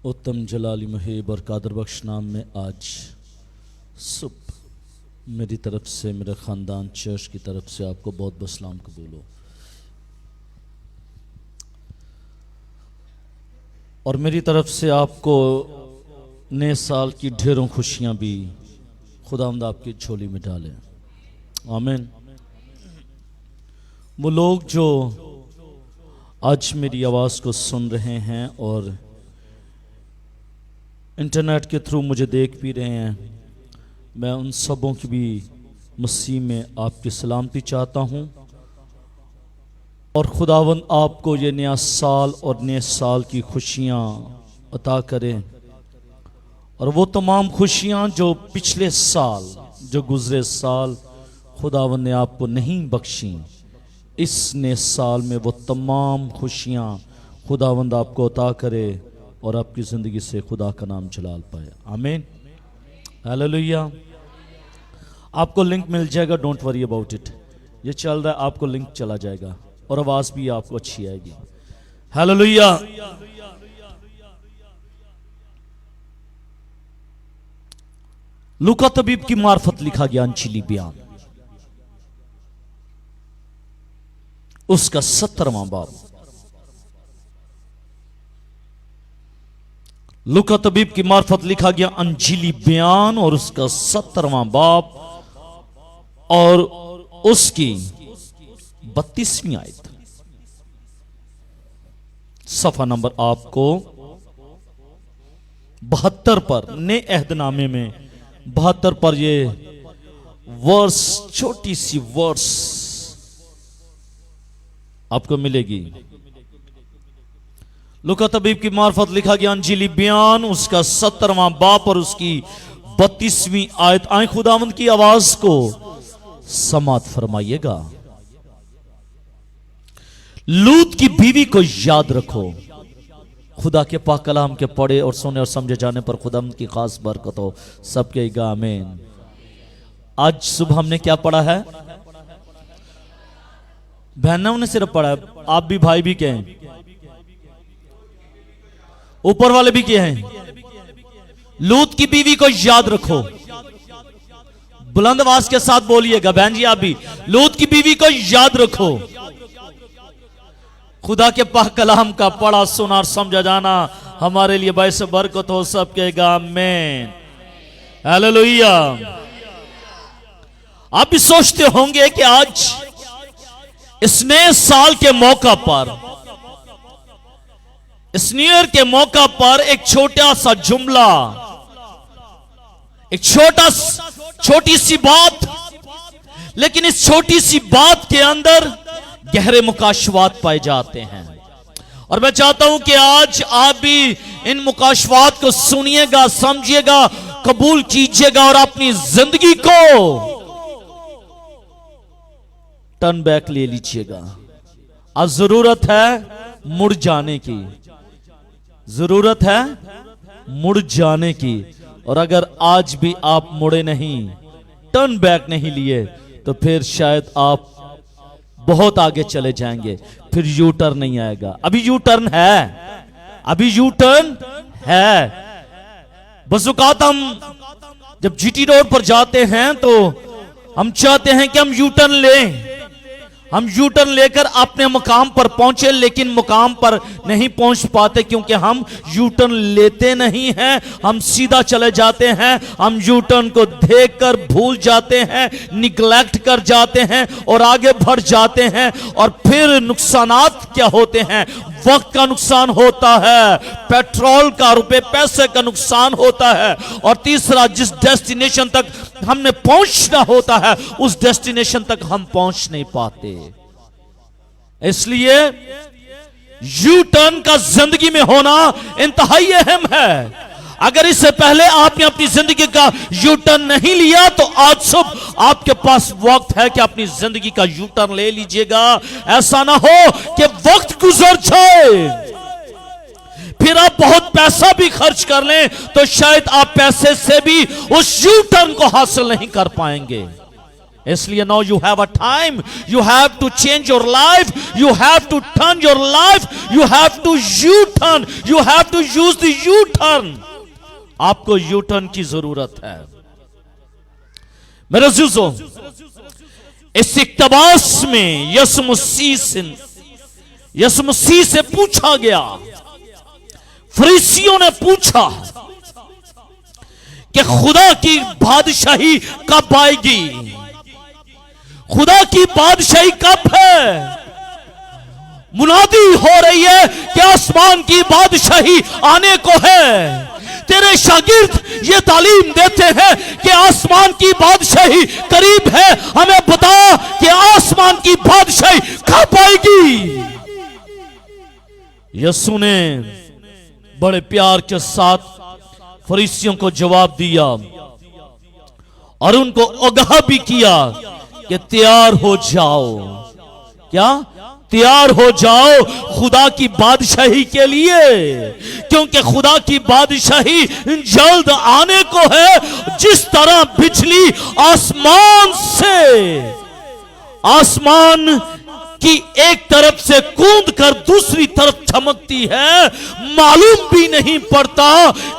उत्तम जलाली मुहिब और कादर बख्श नाम में आज सुबह मेरी तरफ से, मेरे ख़ानदान चर्च की तरफ से आपको बहुत बहुत सलाम कबूल हो। और मेरी तरफ से आपको नए साल की ढेरों खुशियां भी खुदावंद आपकी झोली में डाले। आमीन। वो लोग जो आज मेरी आवाज़ को सुन रहे हैं और इंटरनेट के थ्रू मुझे देख भी रहे हैं, मैं उन सबों की भी मसीह में आपकी सलामती चाहता हूँ। और खुदावंद आपको ये नया साल और नए साल की खुशियाँ अता करें। और वो तमाम खुशियाँ जो पिछले साल, जो गुज़रे साल खुदावंद ने आपको नहीं बख्शी, इस नए साल में वो तमाम खुशियाँ खुदावंद आपको अता करे और आपकी ज़िंदगी से खुदा का नाम जलाल पाए। आमीन। हालेलुया। आपको लिंक मिल जाएगा, डोंट वरी अबाउट इट। ये चल रहा है, आपको लिंक चला जाएगा और आवाज़ भी आपको अच्छी आएगी। हालेलुया। लूका तबीब की मार्फत लिखा गया अंजीली बयान, उसका 17वां बाब। लूका तबीब की मार्फत लिखा गया अंजीली बयान और उसका 17वां बाब और उसकी 32वीं आयत। सफा नंबर आपको 72 पर, नए अहदनामे में 72 पर ये वर्स, छोटी सी वर्स आपको मिलेगी। लूका तबीब की मार्फत लिखा गया अंजीली बयान, उसका 17वां बाब और उसकी 32वीं आयत। आए खुदावंद की आवाज को समात फरमाइएगा। लूत की बीवी को याद रखो। खुदा के पाक कलाम के पढ़े और सुने और समझे जाने पर खुदावंद की खास बरकत हो। सब कहेगा आमीन। आज सुबह हमने क्या पढ़ा है? बहनों ने सिर्फ पढ़ा है, आप भी भाई भी कहें, ऊपर वाले भी क्या हैं? लूत की बीवी को याद रखो। बुलंद आवाज के साथ बोलिएगा। बहन जी आप भी, लूत की बीवी को याद रखो। खुदा के पाक कलाम का पढ़ा, सुना और समझा जाना हमारे लिए बाइस बरकत हो। सब कहेगा आमीन। हालेलुया। आप भी सोचते होंगे कि आज इस नए साल के मौका पर, इस न्यू ईयर के मौका पर एक छोटा सा जुमला, एक छोटी सी बात, लेकिन इस छोटी सी बात के अंदर गहरे मुकाशवात पाए जाते हैं। और मैं चाहता हूं कि आज आप भी इन मुकाशवात को सुनिएगा, समझिएगा, कबूल कीजिएगा और अपनी जिंदगी को टर्न बैक ले लीजिएगा। आज जरूरत है मुड़ जाने की, जरूरत है मुड़ जाने की। और अगर आज भी आप मुड़े नहीं, टर्न बैक नहीं लिए, तो फिर शायद आप बहुत आगे चले जाएंगे, फिर यू टर्न नहीं आएगा। अभी यू टर्न है, अभी यू टर्न है। बज़ौक़ात हम जब जीटी रोड पर जाते हैं तो हम चाहते हैं कि हम यू टर्न लें, हम यू टर्न लेकर अपने मुकाम पर पहुंचे, लेकिन मुकाम पर नहीं पहुंच पाते क्योंकि हम यू टर्न लेते नहीं हैं। हम सीधा चले जाते हैं, हम यू टर्न को देखकर भूल जाते हैं, निगलेक्ट कर जाते हैं और आगे बढ़ जाते हैं। और फिर नुकसानात क्या होते हैं? वक्त का नुकसान होता है, पेट्रोल का, रुपए पैसे का नुकसान होता है। और तीसरा, जिस डेस्टिनेशन तक हमने पहुंचना होता है उस डेस्टिनेशन तक हम पहुंच नहीं पाते। इसलिए यू टर्न का जिंदगी में होना इंतहाई अहम है। अगर इससे पहले आपने अपनी जिंदगी का यू टर्न नहीं लिया तो आज सुबह आपके पास वक्त है कि अपनी जिंदगी का यू टर्न ले लीजिएगा। ऐसा ना हो कि वक्त गुजर जाए, फिर आप बहुत पैसा भी खर्च कर लें तो शायद आप पैसे से भी उस यू टर्न को हासिल नहीं कर पाएंगे। इसलिए now you have a time, you have to change your life, you have to turn your life, you have to U-turn, you have to use the U-turn. आपको U-turn की जरूरत है। मेरे अज़ीज़ों, इस इक़्तिबास में यसु मसीह से पूछा गया, फरीसियों ने पूछा कि खुदा की बादशाही कब आएगी, खुदा की बादशाही कब है। मुनादी हो रही है कि आसमान की बादशाही आने को है। तेरे शागिर्द ये तालीम देते हैं कि आसमान की बादशाही करीब है, हमें बता कि आसमान की बादशाही कब आएगी। यीशु ने बड़े प्यार के साथ फरीसियों को जवाब दिया और उनको आगाह भी किया कि तैयार हो जाओ। क्या? तैयार हो जाओ खुदा की बादशाही के लिए, क्योंकि खुदा की बादशाही जल्द आने को है। जिस तरह बिजली आसमान की एक तरफ से कूद कर दूसरी तरफ चमकती है, मालूम भी नहीं पड़ता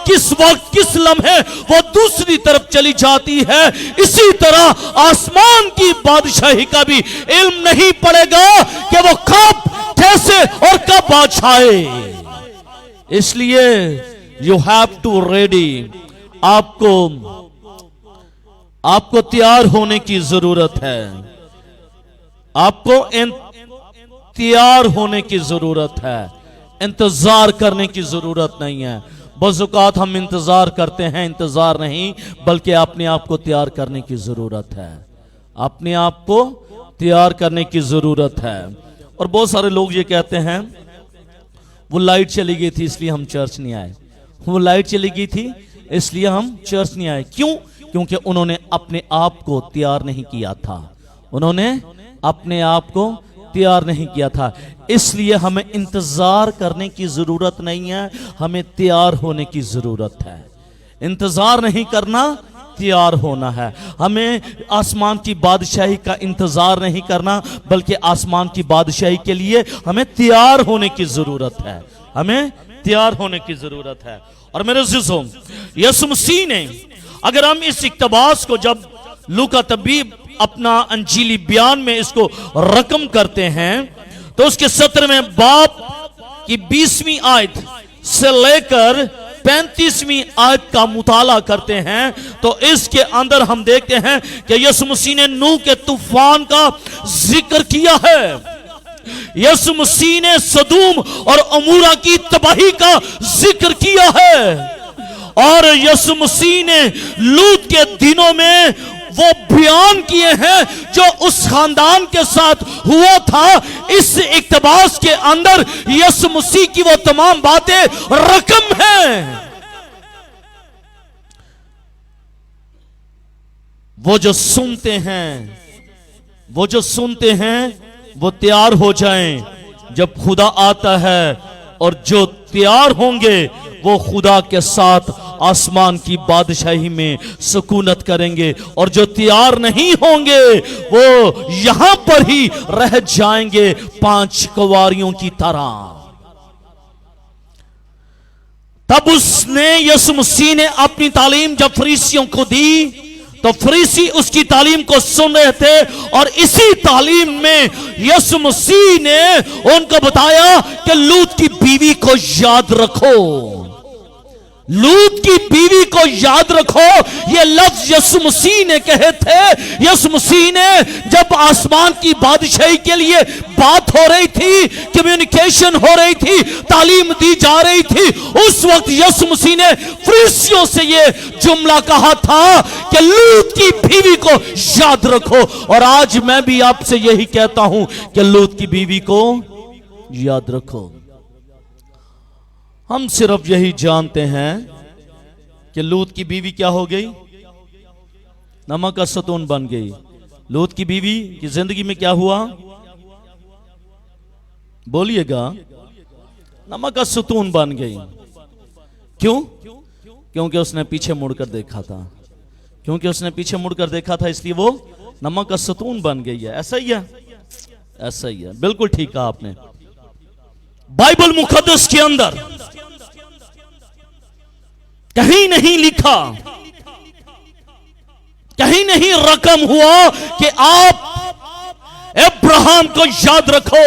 किस वक्त किस लम्हे वो दूसरी तरफ चली जाती है, इसी तरह आसमान की बादशाही का भी इल्म नहीं पड़ेगा कि वो कब कैसे और कब आ जाए। इसलिए यू हैव टू रेडी, आपको तैयार होने की जरूरत है, आपको तैयार होने की जरूरत है, इंतजार करने की जरूरत नहीं है। बस औकात हम इंतजार करते हैं, इंतजार नहीं बल्कि अपने आप को तैयार करने की जरूरत है, अपने आप को तैयार करने की जरूरत है। और बहुत सारे लोग ये कहते हैं वो लाइट चली गई थी इसलिए हम चर्च नहीं आए, वो लाइट चली गई थी इसलिए हम चर्च नहीं आए। क्यों? क्योंकि उन्होंने अपने आप को तैयार नहीं किया था, उन्होंने अपने आप को तैयार नहीं किया था। इसलिए हमें इंतजार करने की जरूरत नहीं है, हमें तैयार होने की जरूरत है। इंतजार नहीं करना, तैयार होना है। हमें आसमान की बादशाही का इंतजार नहीं करना बल्कि आसमान की बादशाही के लिए हमें तैयार होने की जरूरत है, हमें तैयार होने की जरूरत है। और मेरे अज़ीज़ों, यीशु मसीह ने, अगर हम इस इक़्तिबास को जब लूका तबीब अपना अंजीली बयान में इसको रकम करते हैं तो उसके 17वें बाब की 20वीं आयत से लेकर 35वीं आयत का मुताला करते हैं तो इसके अंदर हम देखते हैं कि यीशु मसीह ने नूह के तूफान का जिक्र किया है, यीशु मसीह ने सदूम और अमूरा की तबाही का जिक्र किया है, और यीशु मसीह ने लूत के दिनों में वो बयान किए हैं जो उस खानदान के साथ हुआ था। इस इक़्तिबास के अंदर यीशु मसीह की वो तमाम बातें रकम हैं। वो जो सुनते हैं वो तैयार हो जाएं जब खुदा आता है, और जो तैयार होंगे वो खुदा के साथ आसमान की बादशाही में सुकूनत करेंगे, और जो तैयार नहीं होंगे वो यहां पर ही रह जाएंगे 5 कुंवारियों की तरह। तब यीशु मसीह ने अपनी तालीम जब फरीसियों को दी तो फरीसी उसकी तालीम को सुन रहे थे, और इसी तालीम में यीशु मसीह ने उनको बताया कि लूत की बीवी को याद रखो, लूत की बीवी को याद रखो। ये लफ्ज यीशु मसीह ने कहे थे। यीशु मसीह ने जब आसमान की बादशाही के लिए बात हो रही थी, कम्युनिकेशन हो रही थी, तालीम दी जा रही थी, उस वक्त यीशु मसीह ने फरीसियों से ये जुमला कहा था कि लूत की बीवी को याद रखो। और आज मैं भी आपसे यही कहता हूं कि लूत की बीवी को याद रखो। हम सिर्फ यही जानते हैं कि लूत की बीवी क्या हो गई, नमक का सतून बन गई। लूत की बीवी की जिंदगी में क्या हुआ, बोलिएगा, नमक का सतून बन गई। क्यों? क्योंकि उसने पीछे मुड़कर देखा था, क्योंकि उसने पीछे मुड़कर देखा था, इसलिए वो नमक का सतून बन गई है। ऐसा ही है, ऐसा ही है, बिल्कुल ठीक कहा आपने। बाइबल मुकद्दस के अंदर कहीं नहीं लिखा, कहीं नहीं रकम हुआ कि आप अब्राहम को याद रखो।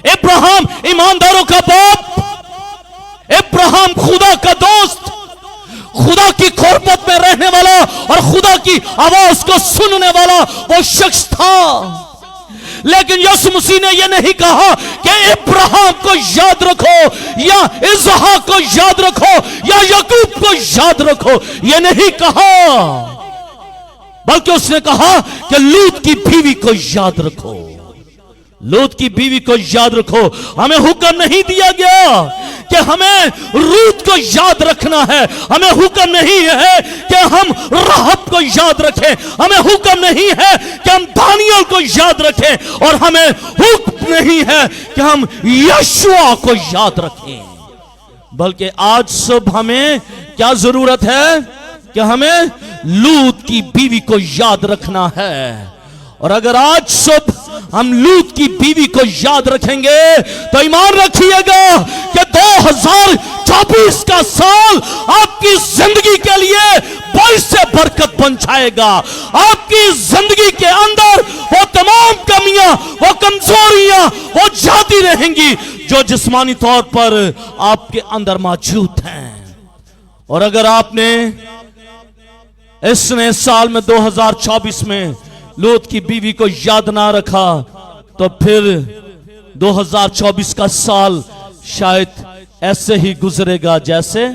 अब्राहम ईमानदारों का बाप, अब्राहम खुदा का दोस्त, खुदा की खुरपत में रहने वाला और खुदा की आवाज को सुनने वाला वो शख्स था। लेकिन यीशु मसीह ने यह नहीं कहा कि अब्राहम को याद रखो या इसहाक को याद रखो या याकूब को याद रखो, यह नहीं कहा, बल्कि उसने कहा कि लूत की बीवी को याद रखो। लूत की बीवी को याद रखो। हमें हुक्म नहीं दिया गया कि हमें रूत को याद रखना है, हमें हुक्म नहीं है कि हम राहब को याद रखें, हमें हुक्म नहीं है कि हम दानियल को याद रखें, और हमें हुक्म नहीं है कि हम यशुआ को याद रखें। बल्कि आज सुबह हमें क्या जरूरत है कि हमें लूत की बीवी को याद रखना है। और अगर आज सुबह हम लूत की बीवी को याद रखेंगे तो ईमान रखिएगा कि 2024 का साल आपकी जिंदगी के लिए बाइस से बरकत बन जाएगा। आपकी जिंदगी के अंदर वो तमाम कमियां, वो कमजोरियां वो जाती रहेंगी जो जिस्मानी तौर पर आपके अंदर मौजूद हैं। और अगर आपने इस नए साल में 2024 में लूत की बीवी को याद ना रखा तो फिर 2024 का साल शायद ऐसे ही गुजरेगा जैसे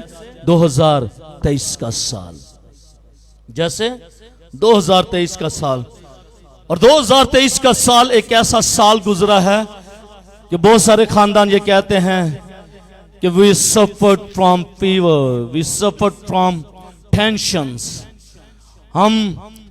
2023 का साल, जैसे 2023 का साल। और 2023 का साल एक ऐसा साल गुजरा है कि बहुत सारे खानदान ये कहते हैं कि we suffered from fever, we suffered from tensions. हम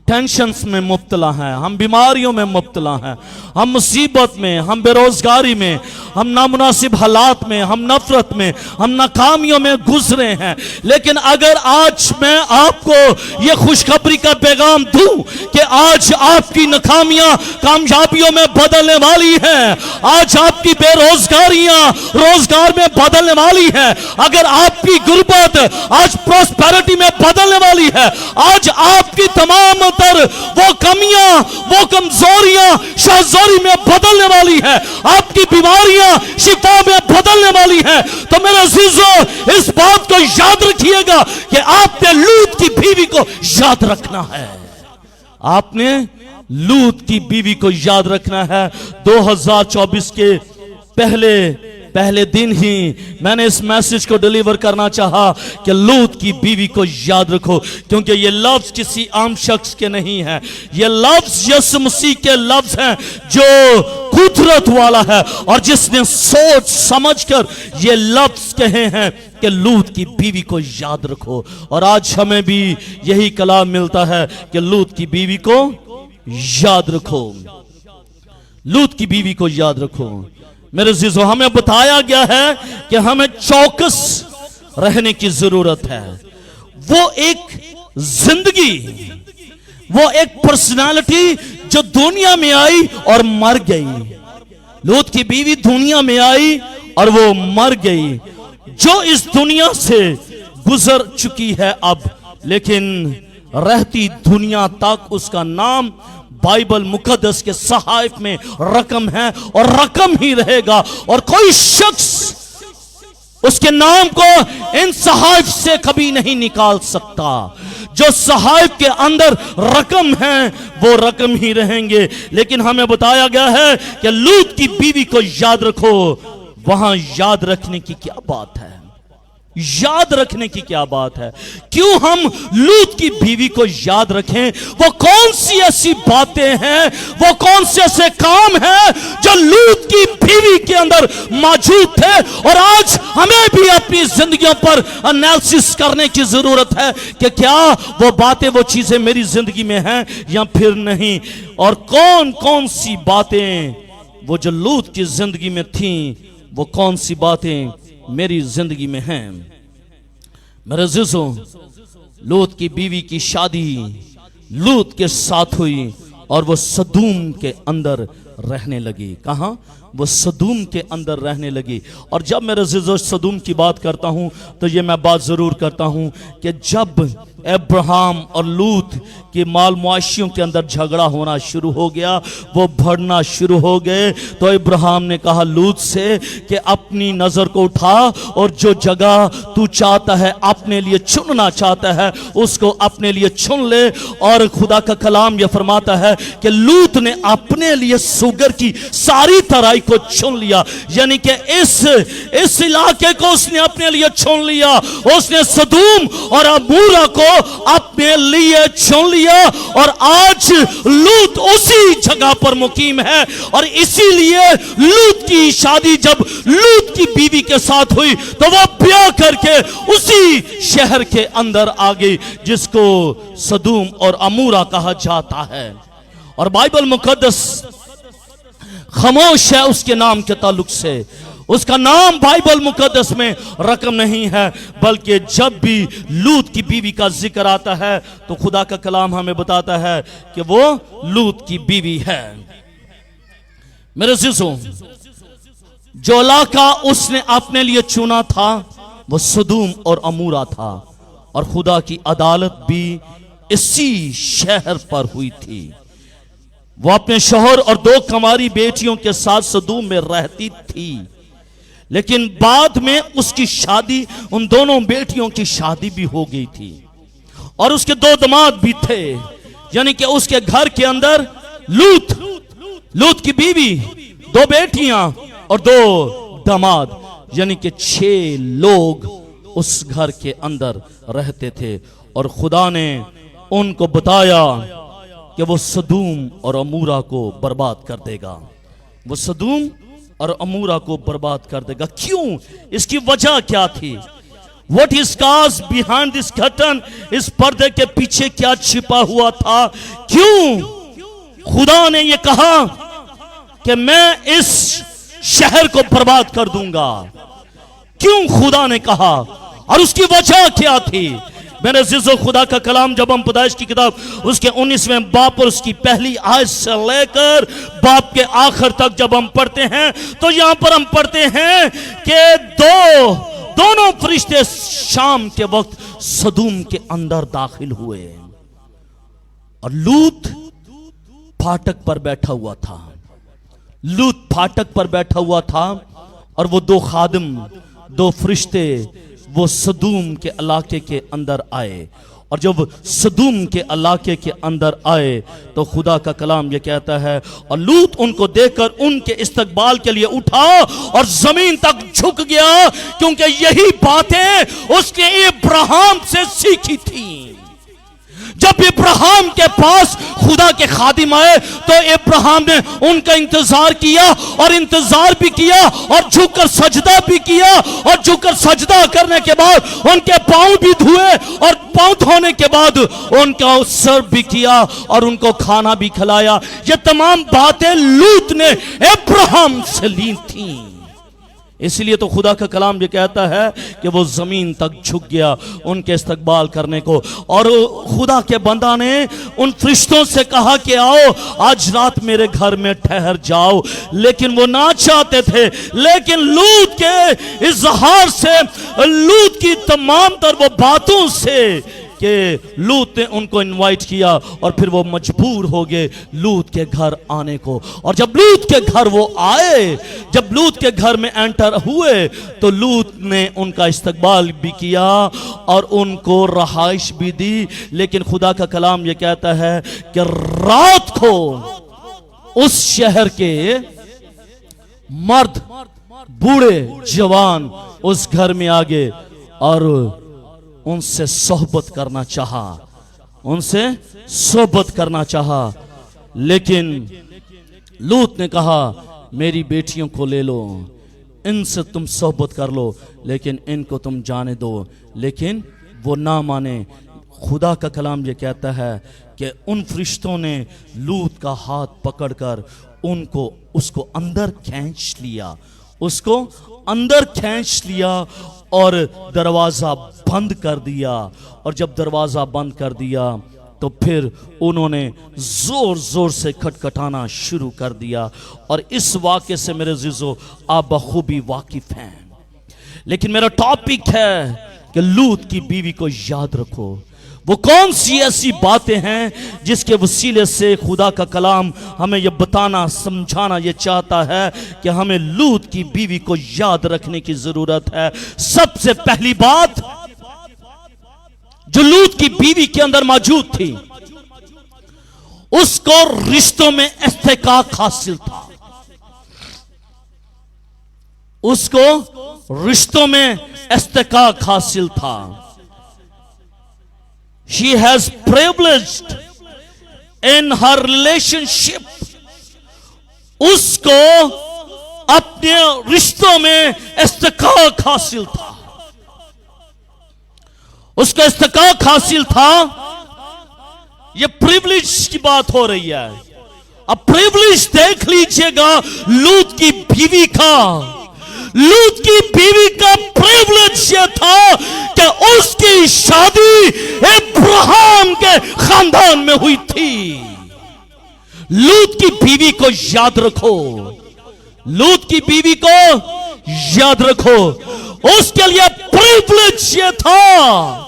टेंशन्स में मुब्तला हैं, हम बीमारियों में मुब्तला हैं, हम मुसीबत में, हम बेरोजगारी में, हम नामुनासिब हालात में, हम नफरत में, हम नाकामियों में गुजरे हैं। लेकिन अगर आज मैं आपको ये खुशखबरी का पैगाम दूं कि आज आपकी नाकामियां कामयाबियों में बदलने वाली हैं, आज आपकी बेरोजगारियां रोजगार में बदलने वाली हैं, अगर आपकी गुर्बत आज प्रॉस्पेरिटी में बदलने वाली है, आज आपकी तमाम वो कमियां, वो कमजोरियां शाहजोरी में बदलने वाली है, आपकी बीमारियां शिफा में बदलने वाली है, तो मेरे अजीजों इस बात को याद रखिएगा कि आपने लूत की बीवी को याद रखना है। आपने लूत की बीवी को याद रखना है। 2024 के पहले दिन ही मैंने इस मैसेज को डिलीवर करना चाहा कि लूत की बीवी को याद रखो, क्योंकि ये लफ्ज किसी आम शख्स के नहीं है, ये लफ्ज यीशु मसीह के लफ्ज हैं जो कुदरत वाला है और जिसने सोच समझकर ये लफ्ज कहे हैं कि लूत की बीवी को याद रखो। और आज हमें भी यही कलाम मिलता है कि लूत की बीवी को याद रखो, लूत की बीवी को याद रखो। मेरे अजीजों, हमें बताया गया है कि हमें चौकस रहने की जरूरत है। वो एक जिंदगी, वो एक पर्सनालिटी जो दुनिया में आई और मर गई। लूत की बीवी दुनिया में आई और वो मर गई, जो इस दुनिया से गुजर चुकी है अब, लेकिन रहती दुनिया तक उसका नाम बाइबल मुकद्दस के सहाइफ में रकम है और रकम ही रहेगा। और कोई शख्स उसके नाम को इन सहाइफ से कभी नहीं निकाल सकता। जो सहाइफ के अंदर रकम है वो रकम ही रहेंगे। लेकिन हमें बताया गया है कि लूत की बीवी को याद रखो। वहां याद रखने की क्या बात है, याद रखने की क्या बात है? क्यों हम लूत की बीवी को याद रखें? वो कौन सी ऐसी बातें हैं, वो कौन से ऐसे काम हैं जो लूत की बीवी के अंदर मौजूद थे? और आज हमें भी अपनी जिंदगियों पर एनालिसिस करने की जरूरत है कि क्या वो बातें, वो चीजें मेरी जिंदगी में हैं या फिर नहीं। और कौन कौन सी बातें वो जो लूत की जिंदगी में थी, वो कौन सी बातें मेरी जिंदगी में हैं। मेरे अज़ीज़ों, लूत की बीवी की शादी लूत के साथ हुई और वो सदूम के अंदर रहने लगी। कहाँ? वो सदूम के अंदर रहने लगी। और जब मेरे अज़ीज़ों सदूम की बात करता हूँ तो ये मैं बात ज़रूर करता हूँ कि जब अब्राहम और लूत की माल मुआशियों के अंदर झगड़ा होना शुरू हो गया, वो बढ़ना शुरू हो गए, तो अब्राहम ने कहा लूत से कि अपनी नज़र को उठा और जो जगह तू चाहता है, अपने लिए चुनना चाहता है, उसको अपने लिए चुन ले। और खुदा का कलाम यह फरमाता है कि लूत ने अपने लिए सुगर की सारी तराई को चुन लिया, यानी कि इस इलाके को उसने अपने लिए चुन लिया। उसने सदूम और अमूरा को अपने लिए चुन लिया और आज लूत उसी जगह पर मुकीम है। और इसीलिए लूत की शादी जब लूत की बीवी के साथ हुई तो वो ब्याह करके उसी शहर के अंदर आ गई जिसको सदूम और अमूरा कहा जाता है। और बाइबल मुकद्दस खामोश है उसके नाम के ताल्लुक से। उसका नाम बाइबल मुकद्दस में रकम नहीं है, बल्कि जब भी लूत की बीवी का जिक्र आता है तो खुदा का कलाम हमें बताता है कि वो लूत की बीवी है। मेरे अज़ीज़ों, जो इलाका उसने अपने लिए चुना था वो सदूम और अमूरा था, और खुदा की अदालत भी इसी शहर पर हुई थी। वो अपने शौहर और 2 कुंवारी बेटियों के साथ सदूम में रहती थी, लेकिन बाद में उसकी शादी, उन दोनों बेटियों की शादी भी हो गई थी और उसके 2 दामाद भी थे, यानी कि उसके घर के अंदर लूत की बीवी, 2 बेटियां और 2 दामाद, यानी कि 6 लोग उस घर के अंदर रहते थे। और खुदा ने उनको बताया कि वो सदूम और अमूरा को बर्बाद कर देगा। वो सदूम और अमूरा को बर्बाद कर देगा। क्यों? इसकी वजह क्या थी? What is cause behind this curtain? इस पर्दे के पीछे क्या छिपा हुआ था? क्यों खुदा ने ये कहा कि मैं इस शहर को बर्बाद कर दूंगा? क्यों खुदा ने कहा और उसकी वजह क्या थी? मेरे अज़ीज़ों, खुदा का कलाम जब हम पैदाइश की किताब उसके 19वें बाब और उसकी पहली आयत से लेकर बाब के आखिर तक जब हम पढ़ते हैं तो यहां पर हम पढ़ते हैं कि दोनों फरिश्ते शाम के वक्त सदूम के अंदर दाखिल हुए और लूत फाटक पर बैठा हुआ था। लूत फाटक पर बैठा हुआ था और वो 2 खादिम, 2 फरिश्ते वो सदूम के इलाके के अंदर आए। और जब सदूम के इलाके के अंदर आए तो खुदा का कलाम ये कहता है, और लूत उनको देखकर उनके इस्तकबाल के लिए उठा और जमीन तक झुक गया, क्योंकि यही बातें उसने इब्राहिम से सीखी थी। जब इब्राहिम के पास खुदा के खादिम आए तो इब्राहिम ने उनका इंतजार किया और इंतजार भी किया और झुककर सजदा भी किया, और झुककर सजदा करने के बाद उनके पांव भी धोए और पांव धोने के बाद उनका सर्व भी किया और उनको खाना भी खिलाया। ये तमाम बातें लूत ने इब्राहिम से ली थी। इसलिए तो खुदा का कलाम ये कहता है कि वो जमीन तक झुक गया उनके इस्तकबाल करने को। और खुदा के बंदा ने उन फरिश्तों से कहा कि आओ आज रात मेरे घर में ठहर जाओ, लेकिन वो ना चाहते थे। लेकिन लूत के इजहार से, लूत की तमाम तर वो बातों से कि लूत ने उनको इनवाइट किया और फिर वो मजबूर हो गए लूत के घर आने को। और जब लूत के घर वो आए, जब लूत के घर में एंटर हुए तो लूत ने उनका इस्तकबाल भी किया और उनको रहाइश भी दी। लेकिन खुदा का कलाम ये कहता है कि रात को उस शहर के मर्द, बूढ़े, जवान उस घर में आ गए और उनसे सोहबत करना चाहा, उनसे सोहबत करना चाहा। लेकिन लूत ने कहा मेरी बेटियों को ले लो, इनसे तुम सोहबत कर लो, लेकिन इनको तुम जाने दो। लेकिन वो ना माने। खुदा का कलाम ये कहता है कि उन फरिश्तों ने लूत का हाथ पकड़कर उसको अंदर खींच लिया, उसको अंदर खींच लिया और दरवाजा बंद कर दिया। और जब दरवाजा बंद कर दिया तो फिर उन्होंने जोर जोर से खटखटाना शुरू कर दिया। और इस वाक्य से मेरे अजीजों आप बखूबी वाकिफ हैं। लेकिन मेरा टॉपिक है कि लूत की बीवी को याद रखो। वो कौन सी ऐसी बातें हैं जिसके वसीले से खुदा का कलाम हमें यह बताना समझाना यह चाहता है कि हमें लूत की बीवी को याद रखने की जरूरत है। सबसे पहली बात जो लूत की बीवी के अंदर मौजूद थी, उसको रिश्तों में इस्तेकाक हासिल था। उसको रिश्तों में इस्तेकाक हासिल था। She has privileged in her relationship. उसको अपने रिश्तों में इस्तेकाक हासिल था। उसको इस्तेकाक हासिल था। ये प्रिविलेज की बात हो रही है। अब प्रिविलेज देख लीजिएगा लूत की बीवी का। लूत की बीवी का प्रिविलेज यह था कि उसकी शादी अब्राहम के खानदान में हुई थी। लूत की बीवी को याद रखो। लूत की बीवी को याद रखो। उसके लिए प्रिविलेज यह था,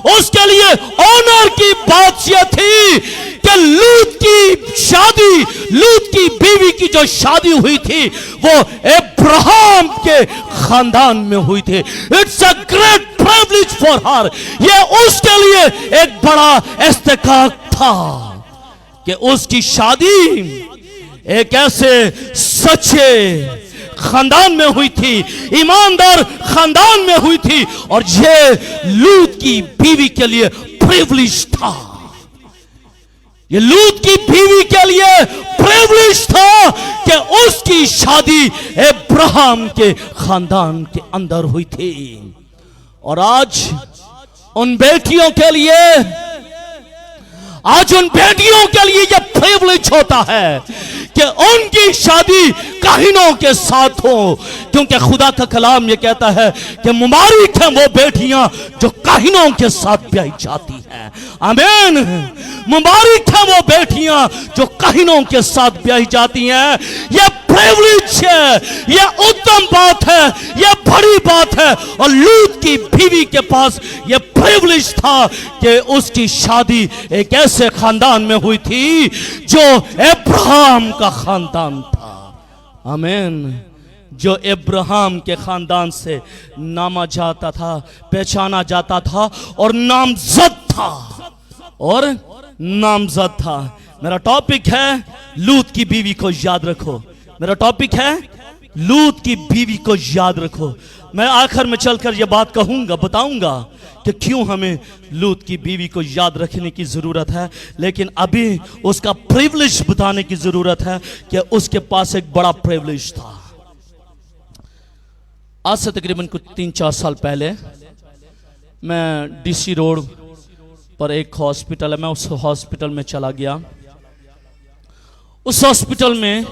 उसके लिए ऑनर की बात यह थी कि लूत की शादी, लूत की बीवी की जो शादी हुई थी वो अब्राहम के खानदान में हुई थी। It's a great privilege for her. ये उसके लिए एक बड़ा इस्तेकाक था कि उसकी शादी एक ऐसे सच्चे खानदान में हुई थी, ईमानदार खानदान में हुई थी। और ये लूत की बीवी के लिए प्रिविलेज था। ये लूत की बीवी के लिए प्रिविलेज था कि उसकी शादी अब्राहम के खानदान के अंदर हुई थी। और आज उन बेटियों के लिए, आज उन बेटियों के लिए यह प्रिविलेज होता है कि उनकी शादी काहिनों के साथ हो। क्योंकि खुदा का कलाम ये कहता है कि मुबारक है वो बेटियां जो काहिनों के साथ ब्याही जाती हैं। आमीन। मुबारक है वो बेटियां जो काहिनों के साथ ब्याही जाती हैं। यह प्रिविलेज है, यह उत्तम बात है, यह बड़ी बात है। और लूत की बीवी के पास यह प्रिविलेज था कि उसकी शादी एक ऐसे खानदान में हुई थी जो अब्राहम का खानदान था। आमीन। जो अब्राहम के खानदान से नामा जाता था, पहचाना जाता था और नामजद था, और नामजद था। मेरा टॉपिक है लूत की बीवी को याद रखो। मेरा टॉपिक है लूत की बीवी को याद रखो। मैं आखिर में चलकर यह बात कहूंगा, बताऊंगा कि क्यों हमें लूत की बीवी को याद रखने की जरूरत है। लेकिन अभी उसका प्रिविलेज बताने की जरूरत है कि उसके पास एक बड़ा प्रिविलेज था। आज से तकरीबन कुछ 3-4 साल पहले मैं डीसी रोड पर एक हॉस्पिटल है, मैं उस हॉस्पिटल में चला गया। उस हॉस्पिटल में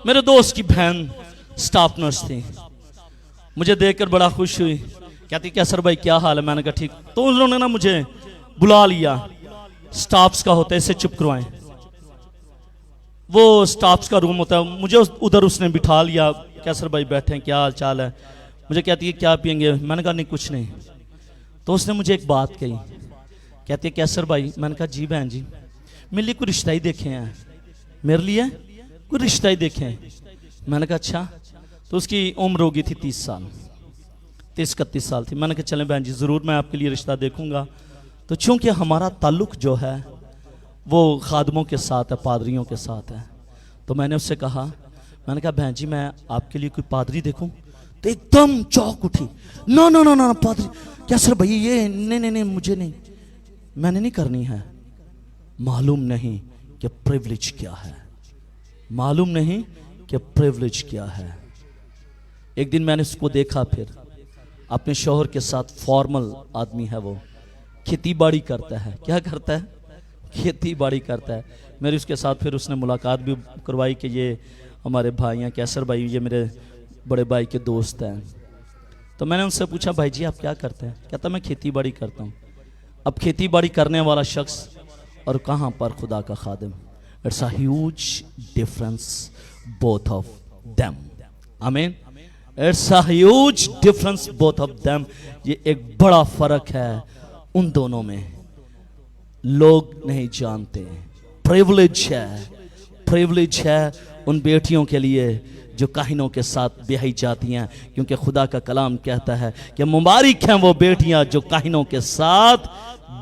मेरे दोस्त की बहन स्टाफ नर्स थी। मुझे देखकर बड़ा खुश हुई। कहती क्या सर भाई क्या हाल है? मैंने कहा ठीक। तो उन्होंने ना मुझे बुला लिया। स्टाफ्स का होता है, इसे चुप करवाएं। वो स्टाफ्स का रूम होता है। मुझे उधर उसने बिठा लिया। क्या सर भाई बैठे हैं, क्या हाल चाल है? मुझे कहती है क्या पियेंगे? मैंने कहा नहीं कुछ नहीं। तो उसने मुझे एक बात कही। कहती है क्या सर भाई? मैंने कहा जी बहन जी, मेरे लिए कोई रिश्ता ही देखे हैं। मेरे लिए कोई रिश्ता ही देखे हैं। मैंने कहा अच्छा। तो उसकी उम्र होगी थी 30 साल, 30-31 साल थी। मैंने कहा चलें बहन जी ज़रूर मैं आपके लिए रिश्ता देखूंगा। तो चूंकि हमारा ताल्लुक जो है वो खादमों के साथ है, पादरियों के साथ है, तो मैंने उससे कहा, मैंने कहा बहन जी मैं आपके लिए कोई पादरी देखूं? तो एकदम चौंक उठी। नो नो नो नो पादरी क्या सर भाई? ये नहीं नहीं नहीं मुझे नहीं, मैंने नहीं करनी है। मालूम नहीं कि प्रिविलेज क्या है। मालूम नहीं कि प्रिविलेज क्या है। एक दिन मैंने उसको देखा, फिर अपने शौहर के साथ, फॉर्मल आदमी है वो, खेती बाड़ी करता है। क्या करता है? खेती बाड़ी करता है। मेरी उसके साथ फिर उसने मुलाकात भी करवाई कि ये हमारे भाई हैं कैसर भाई, ये मेरे बड़े भाई के दोस्त हैं। तो मैंने उनसे पूछा, भाई जी आप क्या करते हैं? कहता मैं खेती बाड़ी करता हूँ। अब खेती बाड़ी करने वाला शख्स और कहाँ पर खुदा का खादिम, it's a huge difference both of them. आमीन। It's a huge difference both of them. ये एक बड़ा फर्क है उन दोनों में, लोग नहीं जानते। प्रिविलेज है उन बेटियों के लिए जो काहिनों के साथ ब्याही जाती हैं, क्योंकि खुदा का कलाम कहता है कि मुबारक हैं वो बेटियां जो काहिनों के साथ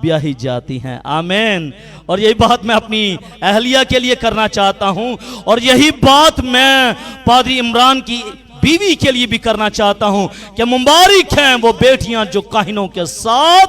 ब्याही जाती हैं। आमीन। और यही बात मैं अपनी अहलिया के लिए करना चाहता हूं, और यही बात मैं पादरी इमरान की बीवी के लिए भी करना चाहता हूं कि मुबारक हैं वो बेटियां जो काहिनों के साथ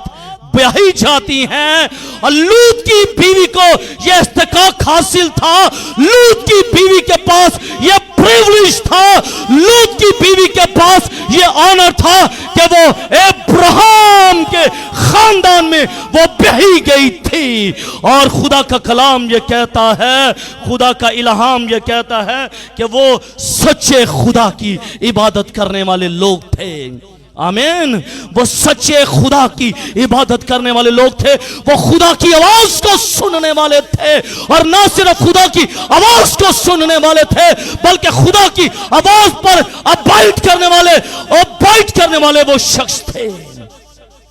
ब्याही जाती हैं। और लूत की बीवी को यह इस्तिकाक हासिल था, लूत की बीवी के पास यह प्रिविलेज था, लूत की बीवी के पास यह ऑनर था कि वो अब्राहम के खानदान में वो ब्याही गई थी। और खुदा का कलाम ये कहता है, खुदा का इल्हाम ये कहता है कि वो सच्चे खुदा की इबादत करने वाले लोग थे। आमीन। वो सच्चे खुदा की इबादत करने वाले लोग थे, वो खुदा की आवाज को सुनने वाले थे, और ना सिर्फ खुदा की आवाज को सुनने वाले थे बल्कि खुदा की आवाज पर अबाइड करने वाले वो शख्स थे।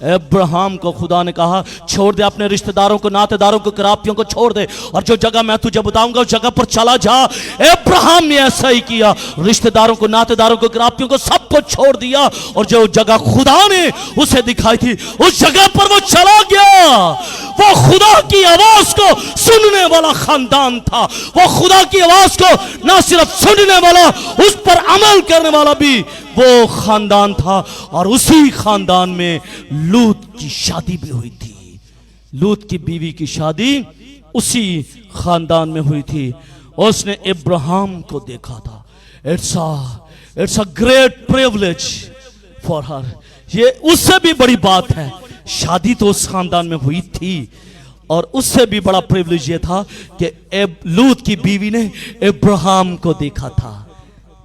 अब्राहम को खुदा ने कहा, छोड़ दे अपने रिश्तेदारों को, नातेदारों को, करापियों को छोड़ दे, और जो जगह मैं तुझे बताऊंगा उस जगह पर चला जा। अब्राहम ने ऐसा ही किया, रिश्तेदारों को, नातेदारों को, करापियों को, सबको छोड़ दिया, और जो जगह खुदा ने उसे दिखाई थी उस जगह पर वो चला गया। वो खुदा की आवाज को सुनने वाला खानदान था, वो खुदा की आवाज को ना सिर्फ सुनने वाला, उस पर अमल करने वाला भी वो खानदान था। और उसी खानदान में लूत की शादी भी हुई थी। लूत की बीवी की शादी उसी खानदान में हुई थी। उसने अब्राहम को देखा था। It's a great privilege for her. ये उससे भी बड़ी बात है, शादी तो उस खानदान में हुई थी, और उससे भी बड़ा प्रिविलेज ये था कि लूत की बीवी ने अब्राहम को देखा था।